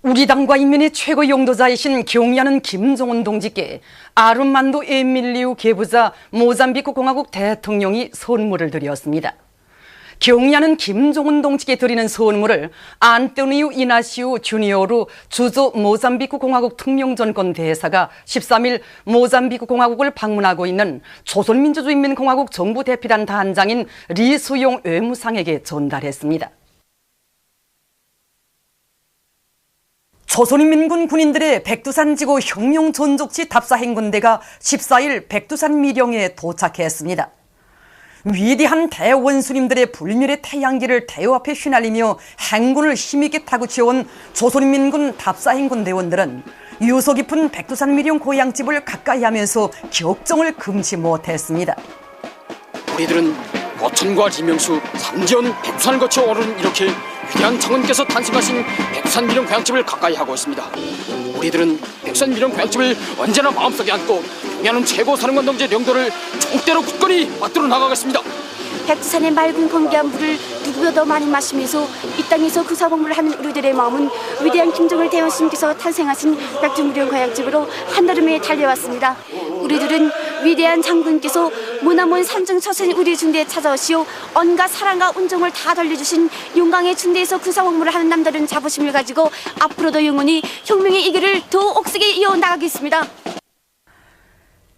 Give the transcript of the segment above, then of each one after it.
우리 당과 인민의 최고 용도자이신 경의하는 김정은 동지께 아름만도 에밀리우 개부자 모잠비크 공화국 대통령이 선물을 드렸습니다. 경의하는 김정은 동지께 드리는 선물을 안토니우 이나시우 주니어루 주조 모잠비크 공화국 특명전권 대사가 13일 모잠비크 공화국을 방문하고 있는 조선민주주의인민공화국 정부 대표단 단장인 리수용 외무상에게 전달했습니다. 조선인민군 군인들의 백두산지구 혁명전족지 답사행군대가 14일 백두산 미령에 도착했습니다. 위대한 대원수님들의 불멸의 태양기를 대우 앞에 휘날리며 행군을 힘있게 타고 치어온 조선인민군 답사행군 대원들은 유서 깊은 백두산 미령 고향집을 가까이 하면서 격정을 금치 못했습니다. 우리들은 고천과 리명수, 삼지연, 백두산을 거쳐 오른 이렇게 위대한 장군께서 탄생하신 백두산 미령 고향집을 가까이 하고 있습니다. 우리들은 백두산 미령 고향집을 언제나 마음속에 안고 경의하는 최고 사령관 동지의 명도를 총대로 굳건히 맞들어 나가겠습니다. 백두산의 맑은 건기한 물을 누구보다 많이 마시면서 이 땅에서 구사복무를 하는 우리들의 마음은 위대한 김정일 대원수님께서 탄생하신 백두미령 고향집으로 한달음에 달려왔습니다. 우리들은 위대한 장군께서 머나먼 산중 처신 우리 중대에 찾아오시오 온갖 사랑과 온정을 다 돌려주신 용강의 중대에서 구사복무를 하는 남다른 자부심을 가지고 앞으로도 영원히 혁명의 이 길을 더 옥색에 이어나가겠습니다.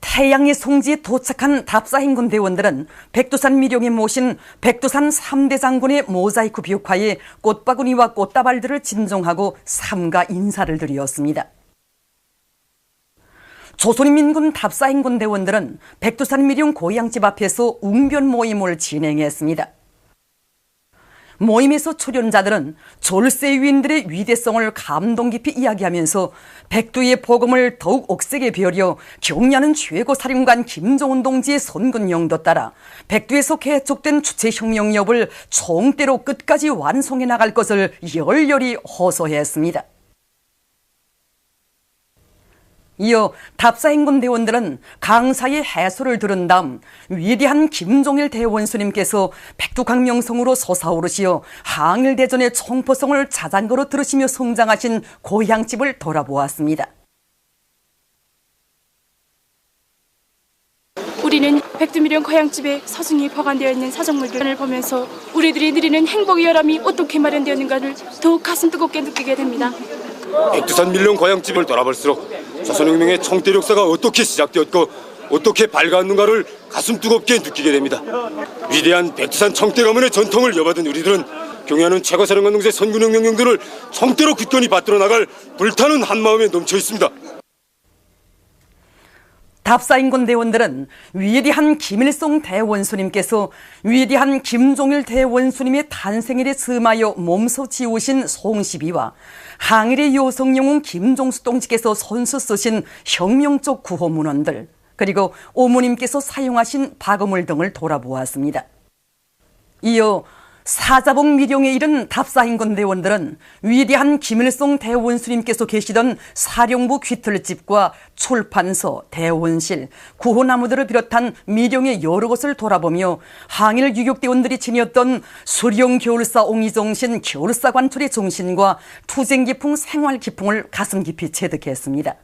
태양의 송지에 도착한 답사행군 대원들은 백두산 미령에 모신 백두산 3대 장군의 모자이크 비옥화에 꽃바구니와 꽃다발들을 진정하고 삼가 인사를 드렸습니다. 조선인민군 답사행군 대원들은 백두산 미령 고향집 앞에서 웅변 모임을 진행했습니다. 모임에서 출연자들은 졸세 위인들의 위대성을 감동 깊이 이야기하면서 백두의 복음을 더욱 옥색에 배우려 경의하는 최고사령관 김정은 동지의 선군 영도 따라 백두에서 개척된 주체혁명협을 총대로 끝까지 완성해 나갈 것을 열렬히 호소했습니다. 이어 답사행군 대원들은 강사의 해설을 들은 다음 위대한 김종일 대원수님께서 백두강명성으로 솟아오르시어 항일대전의 총포성을 자장거로 들으시며 성장하신 고향집을 돌아보았습니다. 우리는 백두미령 고향집에 서승이 보관되어 있는 사정물들을 보면서 우리들이 누리는 행복의 열함이 어떻게 마련되었는가를 더욱 가슴 뜨겁게 느끼게 됩니다. 백두산 밀령 고향집을 돌아볼수록 조선혁명의 총대 역사가 어떻게 시작되었고 어떻게 밝아왔는가를 가슴 뜨겁게 느끼게 됩니다. 위대한 백두산 총대 가문의 전통을 이어받은 우리들은 경의하는 최고사령관 동지의 선군혁명 영도를 총대로 굳건히 받들어 나갈 불타는 한마음에 넘쳐 있습니다. 답사행군 대원들은 위대한 김일성 대원수님께서 위대한 김종일 대원수님의 탄생일에 스마여 몸소 지우신 송시비와 항일의 요성영웅 김종수 동지께서 손수 쓰신 혁명적 구호문헌들 그리고 오모님께서 사용하신 박어물 등을 돌아보았습니다. 이어 사자봉 미령에 이른 답사행군 대원들은 위대한 김일성 대원수님께서 계시던 사령부 귀틀집과 출판서, 대원실, 구호나무들을 비롯한 미령의 여러 곳을 돌아보며 항일 유격대원들이 지녔던 수령겨울사 옹이정신 겨울사 관철의 정신과 투쟁기풍 생활기풍을 가슴 깊이 체득했습니다.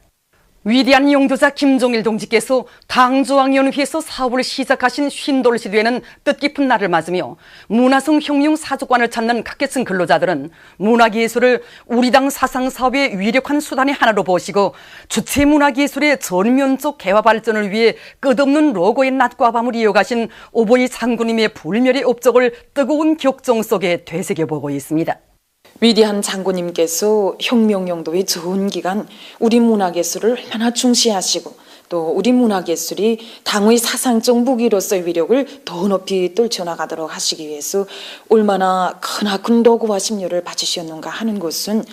위대한 용도자 김종일 동지께서 당조항연회에서 사업을 시작하신 쉰돌시대에는 뜻깊은 날을 맞으며 문화성 혁명 사족관을 찾는 각계층 근로자들은 문화기예술을 우리 당 사상사업의 위력한 수단의 하나로 보시고 주체 문화기예술의 전면적 개화 발전을 위해 끝없는 로고의 낮과 밤을 이어가신 오보이 장군님의 불멸의 업적을 뜨거운 격정 속에 되새겨보고 있습니다. 위대한 장군님께서 혁명영도의 좋은 기간 우리 문화예술을 얼마나 중시하시고 또 우리 문화예술이 당의 사상적 무기로서의 위력을 더 높이 떨쳐나가도록 하시기 위해서 얼마나 크나큰 노고와 심려를 바치셨는가 하는 것은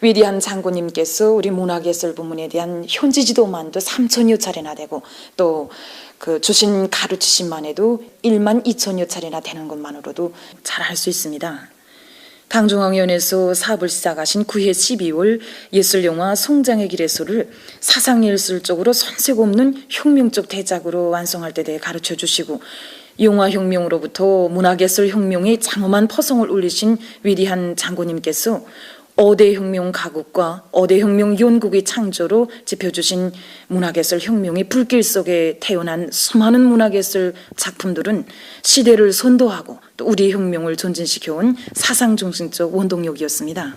위대한 장군님께서 우리 문화예술 부문에 대한 현지 지도만도 3,000여 차례나 되고 또 그 주신 가르치심만 해도 12,000여 차례나 되는 것만으로도 잘 알 수 있습니다. 당중앙위원회에서 사업을 시작하신 9해 12월 예술영화 송장의 길에서를 사상예술적으로 손색 없는 혁명적 대작으로 완성할 때 대해 가르쳐 주시고 영화혁명으로부터 문화예술 혁명의 장엄한 포성을 울리신 위대한 장군님께서 어대혁명 가국과 어대혁명 연극의 창조로 짚어주신 문화예술 혁명의 불길 속에 태어난 수많은 문화예술 작품들은 시대를 선도하고 또 우리 혁명을 전진시켜온 사상중심적 원동력이었습니다.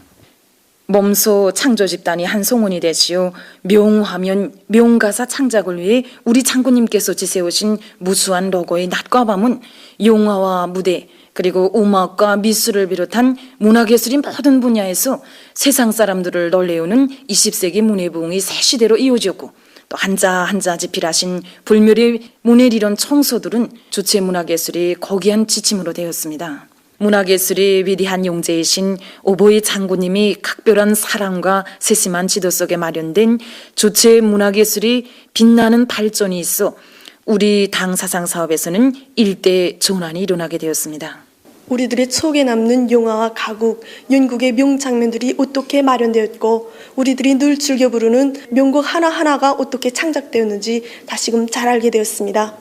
몸소 창조 집단이 한송원이 되시어 명화면 명가사 창작을 위해 우리 장군님께서 지세우신 무수한 로고의 낮과 밤은 영화와 무대 그리고 음악과 미술을 비롯한 문화예술의 모든 분야에서 세상 사람들을 놀래우는 20세기 문예부흥이 새 시대로 이어졌고 또 한자 집필하신 불멸의 문예리론 청소들은 주체 문화예술이 거기한 지침으로 되었습니다. 문화예술이 위대한 용제이신 오보이 장군님이 각별한 사랑과 세심한 지도 속에 마련된 주체 문화예술이 빛나는 발전이 있어 우리 당 사상 사업에서는 일대 전환이 일어나게 되었습니다. 우리들의 추억에 남는 영화와 가국, 연극의 명장면들이 어떻게 마련되었고 우리들이 늘 즐겨 부르는 명곡 하나하나가 어떻게 창작되었는지 다시금 잘 알게 되었습니다.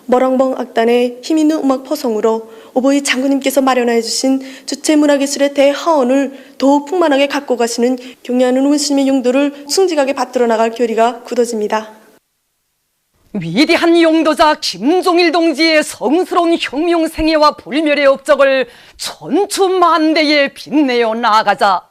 머렁벙 악단의 힘있는 음악 포성으로 오보이 장군님께서 마련해 주신 주체 문화예술의 대하원을 더욱 풍만하게 갖고 가시는 경애하는 원수님의 용도를 충직하게 받들어 나갈 결의가 굳어집니다. 위대한 용도자 김종일 동지의 성스러운 혁명 생애와 불멸의 업적을 천추만대에 빛내어 나가자.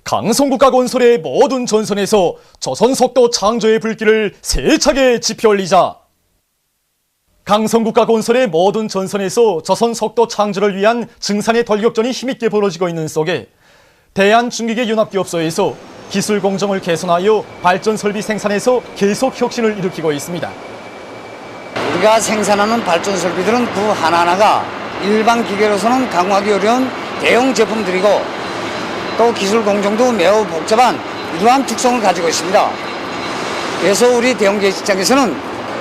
강성국가 건설의 모든 전선에서 조선 속도 창조의 불길을 세차게 지펴 올리자. 강성국가 건설의 모든 전선에서 조선 속도 창조를 위한 증산의 돌격전이 힘있게 벌어지고 있는 속에 대한중기계연합기업소에서 기술 공정을 개선하여 발전 설비 생산에서 계속 혁신을 일으키고 있습니다. 우리가 생산하는 발전 설비들은 그 하나하나가 일반 기계로서는 강화하기 어려운 대형 제품들이고 또 기술 공정도 매우 복잡한 이러한 특성을 가지고 있습니다. 그래서 우리 대형기계 시장에서는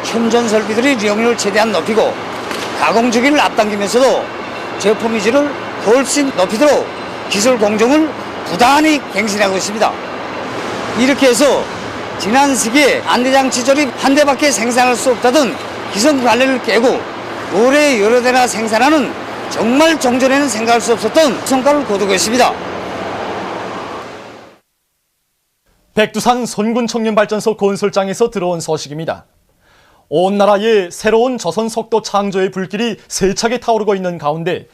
현존 설비들의 이용률을 최대한 높이고 가공 주기를 앞당기면서도 제품 위주를 훨씬 높이도록 기술 공정을 부단히 갱신하고 있습니다. 이렇게 해서 지난 시기에 안대장치 조립 한 대밖에 생산할 수 없다던 기성 관례를 깨고 올해 여러 대나 생산하는 정말 종전에는 생각할 수 없었던 성과를 거두고 있습니다. 백두산 선군청년발전소 건설장에서 들어온 소식입니다. 온 나라에 새로운 조선 속도 창조의 불길이 세차게 타오르고 있는 가운데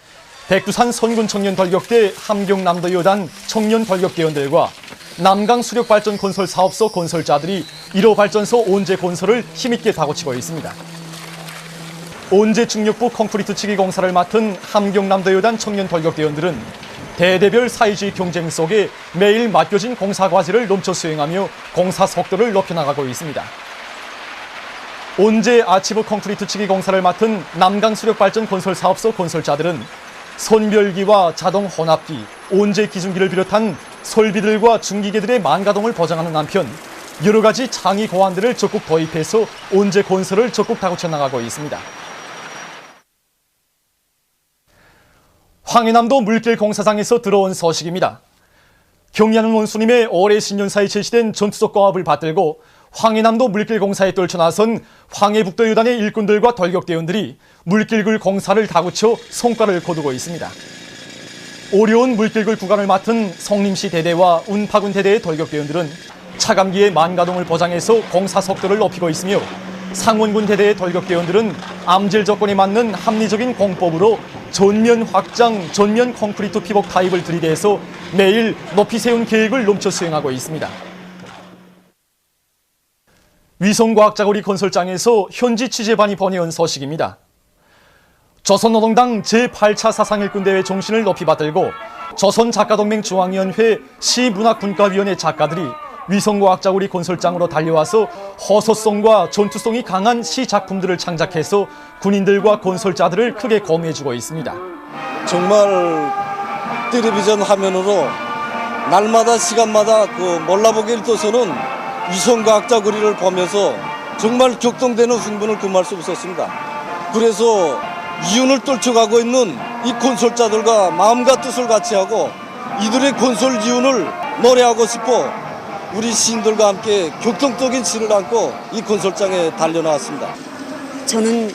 백두산 선군청년돌격대 함경남도여단 청년돌격대원들과 남강수력발전 건설사업소 건설자들이 1호 발전소 온재 건설을 힘있게 다고치고 있습니다. 온재 중력부 콘크리트 치기 공사를 맡은 함경남도여단 청년돌격대원들은 대대별 사회주의 경쟁 속에 매일 맡겨진 공사 과제를 넘쳐 수행하며 공사 속도를 높여나가고 있습니다. 온재 아치브 콘크리트 치기 공사를 맡은 남강수력발전 건설사업소 건설자들은 선별기와 자동 혼합기, 온재 기준기를 비롯한 설비들과 중기계들의 만가동을 보장하는 한편 여러 가지 창의 고안들을 적극 도입해서 온재 건설을 적극 다고쳐 나가고 있습니다. 황해남도 물길 공사장에서 들어온 소식입니다. 경리하는 원수님의 올해 신년사에 제시된 전투적 고압을 받들고 황해남도 물길 공사에 떨쳐나선 황해북도 여단의 일꾼들과 돌격대원들이 물길굴 공사를 다구쳐 성과를 거두고 있습니다. 어려운 물길굴 구간을 맡은 성림시 대대와 운파군 대대의 돌격대원들은 차감기의 만가동을 보장해서 공사 속도를 높이고 있으며 상원군 대대의 돌격대원들은 암질 조건에 맞는 합리적인 공법으로 전면 확장, 전면 콘크리트 피복 타입을 들이대서 매일 높이 세운 계획을 넘쳐 수행하고 있습니다. 위성과학자고리 건설장에서 현지 취재반이 보내온 소식입니다. 조선노동당 제8차 사상일꾼대회 정신을 높이 받들고 조선작가동맹 중앙위원회 시문학분과위원회 작가들이 위성과학자고리 건설장으로 달려와서 허소성과 전투성이 강한 시작품들을 창작해서 군인들과 건설자들을 크게 고무해주고 있습니다. 정말 텔레비전 화면으로 날마다 시간마다 몰라보기를 떠서는 위성과학자고리를 보면서 정말 격동되는 흥분을 금할 수 없었습니다. 그래서 이윤을 떨쳐가고 있는 이 건설자들과 마음과 뜻을 같이 하고 이들의 건설 이윤을 노래하고 싶어 우리 시인들과 함께 격동적인 시를 안고 이 건설장에 달려나왔습니다. 저는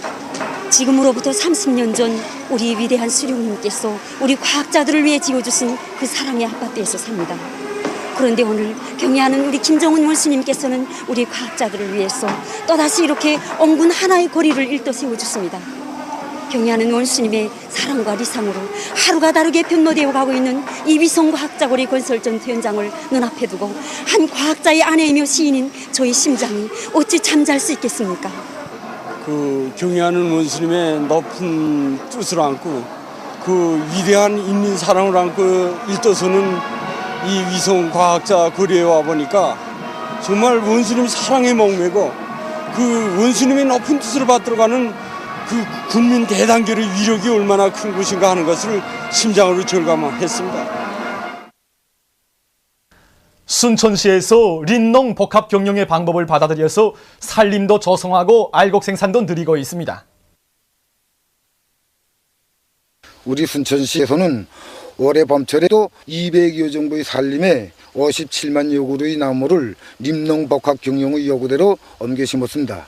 지금으로부터 30년 전 우리 위대한 수령님께서 우리 과학자들을 위해 지어주신 그 사랑의 아파트에서 삽니다. 그런데 오늘 경애하는 우리 김정은 원수님께서는 우리 과학자들을 위해서 또다시 이렇게 엉군 하나의 거리를 일떠 세워주십니다. 경애하는 원수님의 사랑과 리상으로 하루가 다르게 변모되어 가고 있는 이 위성과학자거리 건설 전투 현장을 눈앞에 두고 한 과학자의 아내이며 시인인 저희 심장이 어찌 잠잘 수 있겠습니까? 그 경애하는 원수님의 높은 뜻을 안고 그 위대한 인민 사랑을 안고 일떠서는 이 위성과학자 거리에 와보니까 정말 원수님 사랑에 목매고 그 원수님의 높은 뜻을 받들어가는 그 국민 대단결의 위력이 얼마나 큰 것인가 하는 것을 심장으로 절감했습니다. 순천시에서 림농 복합 경영의 방법을 받아들여서 산림도 조성하고 알곡 생산도 늘리고 있습니다. 우리 순천시에서는 올해 봄철에도 200여 정도의 산림에 57만 여구의 나무를 림농 복합 경영의 요구대로 옮겨 심었습니다.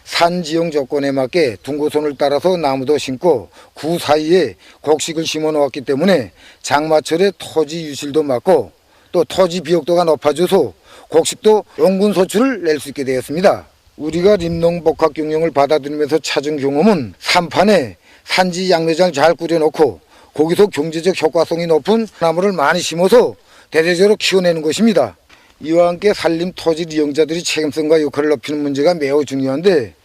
산 지형 조건에 맞게 둥고선을 따라서 나무도 심고 그 사이에 곡식을 심어 놓았기 때문에 장마철에 토지 유실도 막고 또 토지 비옥도가 높아져서 곡식도 용분 소출을 낼 수 있게 되었습니다. 우리가 림농 복합 경영을 받아들이면서 찾은 경험은 산판에 산지 양매장을 잘 꾸려놓고 거기서 경제적 효과성이 높은 나무를 많이 심어서 대대적으로 키워내는 것입니다. 이와 함께 산림 토지 이용자들이 책임성과 역할을 높이는 문제가 매우 중요한데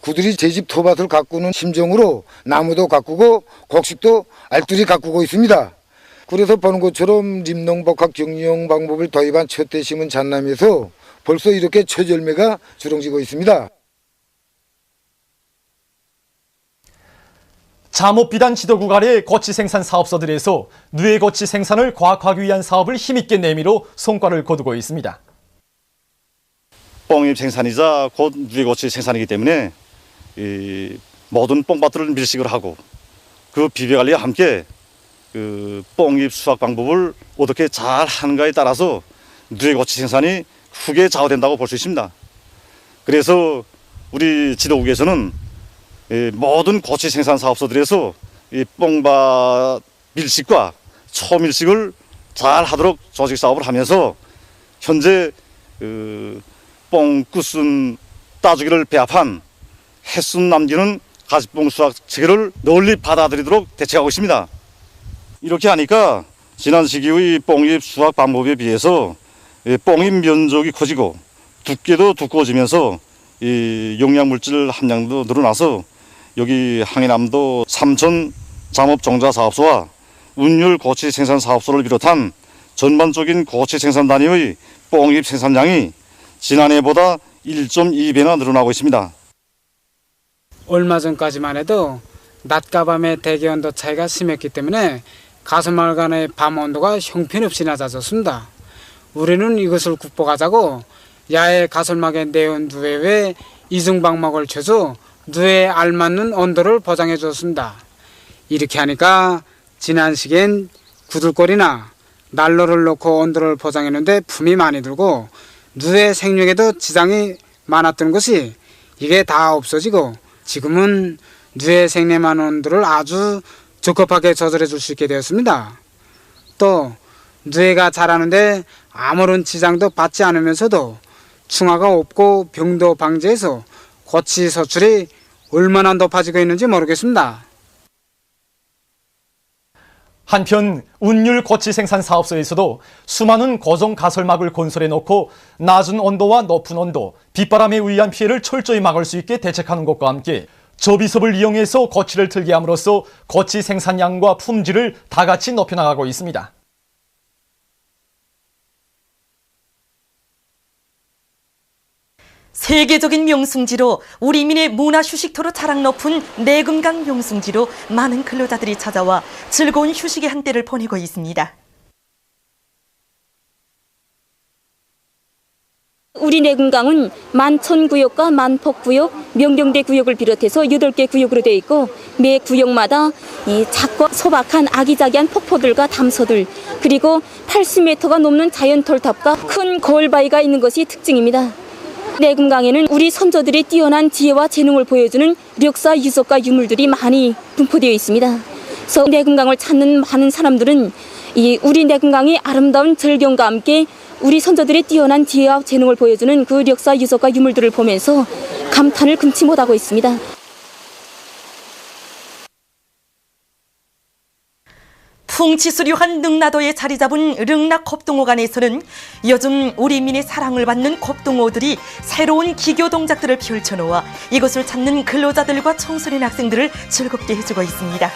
그들이 제 집 텃밭을 가꾸는 심정으로 나무도 가꾸고 곡식도 알뜰히 가꾸고 있습니다. 그래서 보는 것처럼 림농 복합 경영 방법을 도입한 첫 해 심은 잣나무에서 벌써 이렇게 첫 열매가 주렁지고 있습니다. 잠옷비단 지도국 아래 거치 생산 사업소들에서 누에 거치 생산을 과학화하기 위한 사업을 힘있게 내밀어 성과를 거두고 있습니다. 뽕잎 생산이자 곧 누에 거치 생산이기 때문에 이 모든 뽕밭들을 밀식을 하고 그 비벼관리와 함께 그 뽕잎 수확 방법을 어떻게 잘 하는가에 따라서 누에 거치 생산이 크게 좌우된다고 볼 수 있습니다. 그래서 우리 지도국에서는 모든 고치 생산 사업소들에서 이 뽕밭 밀식과 초밀식을 잘 하도록 조직 사업을 하면서 현재 뽕끝순 따주기를 배합한 햇순 남기는 가지뽕 수확 체계를 널리 받아들이도록 대책하고 있습니다. 이렇게 하니까 지난 시기의 뽕잎 수확 방법에 비해서 뽕잎 면적이 커지고 두께도 두꺼워지면서 이 용량물질 함량도 늘어나서 여기 항해남도 삼천 잠업종자사업소와 운율 고치 생산 사업소를 비롯한 전반적인 고치 생산 단위의 뽕잎 생산량이 지난해보다 1.2배나 늘어나고 있습니다. 얼마 전까지만 해도 낮과 밤의 대기 온도 차이가 심했기 때문에 가수마을 간의 밤 온도가 형편없이 낮아졌습니다. 우리는 이것을 극복하자고 야외 가설막에 내온 누에에 이중방막을 쳐서 누에에 알맞는 온도를 보장해 주었습니다. 이렇게 하니까 지난 시기엔 구들골이나 난로를 놓고 온도를 보장했는데 품이 많이 들고 누에 생육에도 지장이 많았던 것이 이게 다 없어지고 지금은 누에 생내만 온도를 아주 적합하게 조절해 줄 수 있게 되었습니다. 또 누에가 자라는데 아무런 지장도 받지 않으면서도 충화가 없고 병도 방지해서 고치 소출이 얼마나 높아지고 있는지 모르겠습니다. 한편 운율 고치 생산 사업소에서도 수많은 고정 가설막을 건설해 놓고 낮은 온도와 높은 온도, 빗바람에 의한 피해를 철저히 막을 수 있게 대책하는 것과 함께 저비섭을 이용해서 고치를 틀게 함으로써 고치 생산량과 품질을 다 같이 높여나가고 있습니다. 세계적인 명승지로 우리민의 문화 휴식토로 자랑 높은 내금강 명승지로 많은 근로자들이 찾아와 즐거운 휴식의 한때를 보내고 있습니다. 우리 내금강은 만천구역과 만폭구역, 명경대 구역을 비롯해서 8개 구역으로 되어 있고 매 구역마다 이 작고 소박한 아기자기한 폭포들과 담소들 그리고 80m가 넘는 자연 톨탑과 큰 거울바위가 있는 것이 특징입니다. 내금강에는 우리 선조들의 뛰어난 지혜와 재능을 보여주는 역사 유적과 유물들이 많이 분포되어 있습니다. 그래서 내금강을 찾는 많은 사람들은 우리 내금강의 아름다운 절경과 함께 우리 선조들의 뛰어난 지혜와 재능을 보여주는 그 역사 유적과 유물들을 보면서 감탄을 금치 못하고 있습니다. 풍치수려한 능라도에 자리 잡은 릉락겁동호관에서는 요즘 우리 민의 사랑을 받는 겁동호들이 새로운 기교 동작들을 펼쳐놓아 이것을 찾는 근로자들과 청소년 학생들을 즐겁게 해주고 있습니다.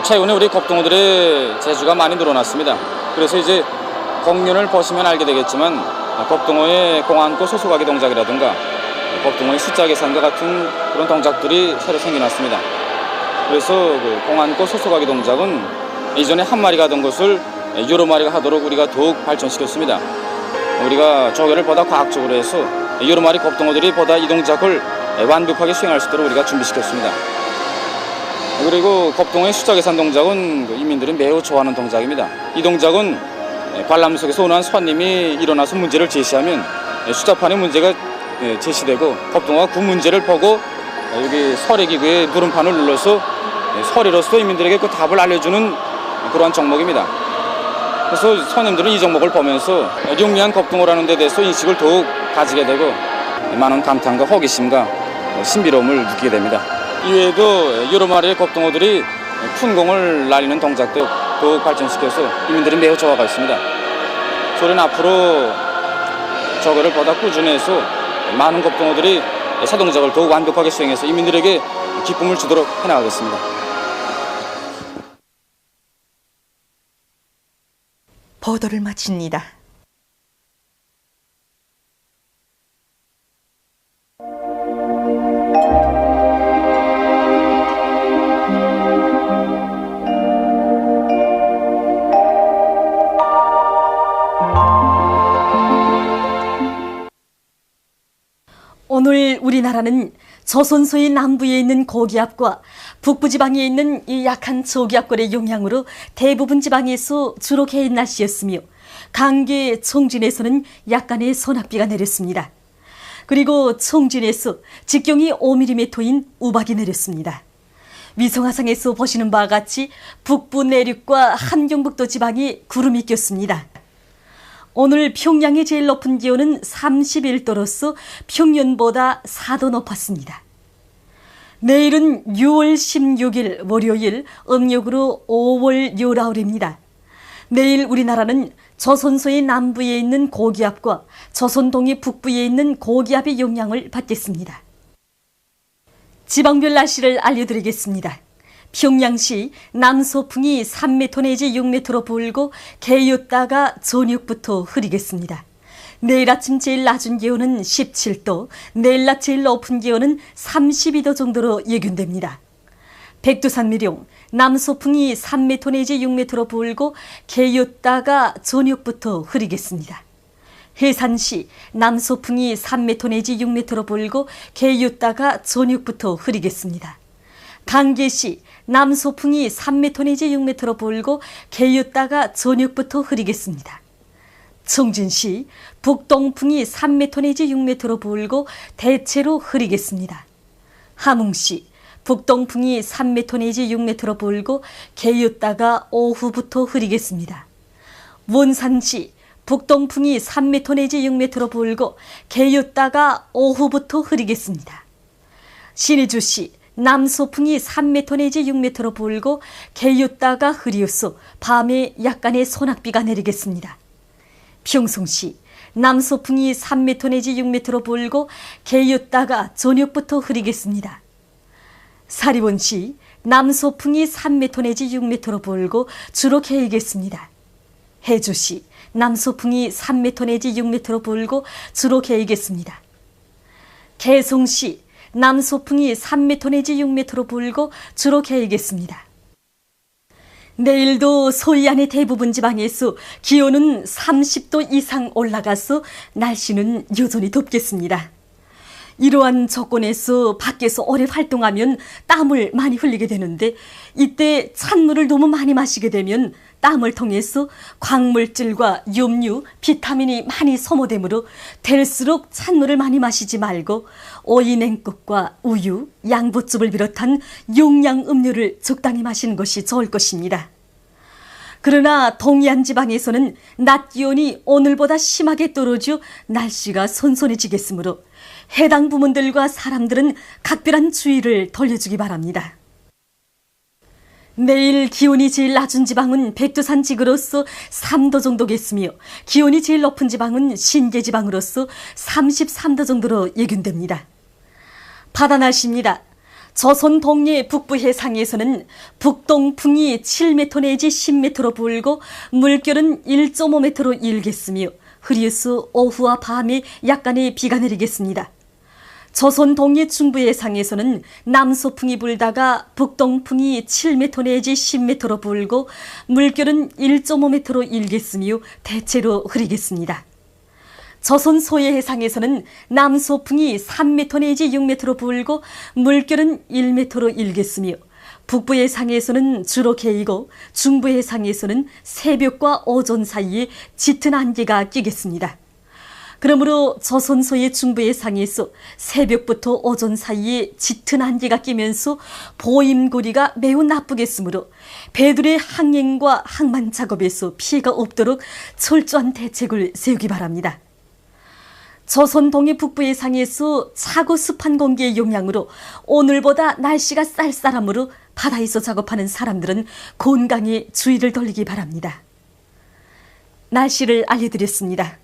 최근에 우리 겁동호들의 재주가 많이 늘어났습니다. 그래서 이제 공연을 보시면 알게 되겠지만 겁동호의 공안고 소소가기 동작이라든가 겁동호의 숫자 계산과 같은 그런 동작들이 새로 생겨났습니다. 그래서 그 공안고 소소가기 동작은 이전에 한 마리가 하던 것을 여러 마리가 하도록 우리가 더욱 발전시켰습니다. 우리가 조교를 보다 과학적으로 해서 여러 마리 겁동호들이 보다 이 동작을 완벽하게 수행할 수 있도록 우리가 준비시켰습니다. 그리고 겁동호의 숫자 계산 동작은 이민들이 매우 좋아하는 동작입니다. 이 동작은 관람 속에서 오는 손님이 일어나서 문제를 제시하면 숫자판에 문제가 제시되고 겁동호가 그 문제를 보고 여기 서래기구에 누름판을 눌러서 서리로서 이민들에게 그 답을 알려주는 그러한 종목입니다. 그래서 손님들은 이 종목을 보면서 용이한 겁동호라는 데 대해서 인식을 더욱 가지게 되고 많은 감탄과 호기심과 신비로움을 느끼게 됩니다. 이외에도 여러 마리의 겁동호들이 큰 공을 날리는 동작도 더욱 발전시켜서 이민들이 매우 좋아하고 있습니다. 저는 앞으로 저거를 보다 꾸준해서 많은 겁동호들이 사동작을 더욱 완벽하게 수행해서 이민들에게 기쁨을 주도록 해나가겠습니다. 보도를 마칩니다. 오늘 우리나라는 조선소의 남부에 있는 고기압과 북부지방에 있는 이 약한 저기압골의 영향으로 대부분 지방에서 주로 개인 날씨였으며 강계 청진에서는 약간의 소낙비가 내렸습니다. 그리고 청진에서 직경이 5mm인 우박이 내렸습니다. 위성화상에서 보시는 바와 같이 북부 내륙과 함경북도 지방이 구름이 꼈습니다. 오늘 평양의 제일 높은 기온은 31도로서 평년보다 4도 높았습니다. 내일은 6월 16일 월요일 음력으로 5월 19일입니다. 내일 우리나라는 조선소의 남부에 있는 고기압과 조선동의 북부에 있는 고기압의 영향을 받겠습니다. 지방별 날씨를 알려드리겠습니다. 평양시 남서풍이 3m 내지 6m로 불고 개였다가 저녁부터 흐리겠습니다. 내일 아침 제일 낮은 기온은 17도, 내일 낮 제일 높은 기온은 32도 정도로 예견됩니다. 백두산미령 남서풍이 3m 내지 6m로 불고 개였다가 저녁부터 흐리겠습니다. 해산시 남서풍이 3m 내지 6m로 불고 개였다가 저녁부터 흐리겠습니다. 강계시 남서풍이 3m 내지 6m로 불고 개였다가 저녁부터 흐리겠습니다. 청진시 북동풍이 3m 내지 6m로 불고 대체로 흐리겠습니다. 함흥시 북동풍이 3m 내지 6m로 불고 개였다가 오후부터 흐리겠습니다. 원산시 북동풍이 3m 내지 6m로 불고 개였다가 오후부터 흐리겠습니다. 신의주시 남서풍이 3m 내지 6m로 불고 개였다가 흐리어서 밤에 약간의 소낙비가 내리겠습니다. 평송시 남서풍이 3m 내지 6m로 불고 개였다가 저녁부터 흐리겠습니다. 사리원시 남서풍이 3m 내지 6m로 불고 주로 개이겠습니다. 해주시 남서풍이 3m 내지 6m로 불고 주로 개이겠습니다. 개송시 남서풍이 3m 내지 6m로 불고 주로 개이겠습니다. 내일도 서해안의 대부분 지방에서 기온은 30도 이상 올라가서 날씨는 여전히 덥겠습니다. 이러한 조건에서 밖에서 오래 활동하면 땀을 많이 흘리게 되는데 이때 찬물을 너무 많이 마시게 되면 땀을 통해서 광물질과 염류, 비타민이 많이 소모되므로 될수록 찬물을 많이 마시지 말고 오이 냉국과 우유, 양보즙을 비롯한 용량 음료를 적당히 마시는 것이 좋을 것입니다. 그러나 동해안 지방에서는 낮 기온이 오늘보다 심하게 떨어져 날씨가 선선해지겠으므로 해당 부문들과 사람들은 각별한 주의를 돌려주기 바랍니다. 내일 기온이 제일 낮은 지방은 백두산 지구로서 3도 정도겠으며 기온이 제일 높은 지방은 신계 지방으로서 33도 정도로 예견됩니다. 바다 날씨입니다. 조선 동해 북부 해상에서는 북동풍이 7m 내지 10m로 불고 물결은 1.5m로 일겠으며 흐려서 오후와 밤에 약간의 비가 내리겠습니다. 조선 동해 중부 해상에서는 남서풍이 불다가 북동풍이 7m 내지 10m로 불고 물결은 1.5m로 일겠으며 대체로 흐리겠습니다. 조선 소해 해상에서는 남서풍이 3m 내지 6m로 불고 물결은 1m로 일겠으며 북부 해상에서는 주로 개이고 중부 해상에서는 새벽과 오전 사이에 짙은 안개가 끼겠습니다. 그러므로 조선 소해 중부 해상에서 새벽부터 오전 사이에 짙은 안개가 끼면서 보임거리가 매우 나쁘겠으므로 배들의 항행과 항만 작업에서 피해가 없도록 철저한 대책을 세우기 바랍니다. 조선 동해 북부 해상에서 차고 습한 공기의 영향으로 오늘보다 날씨가 쌀쌀하므로 바다에서 작업하는 사람들은 건강에 주의를 돌리기 바랍니다. 날씨를 알려드렸습니다.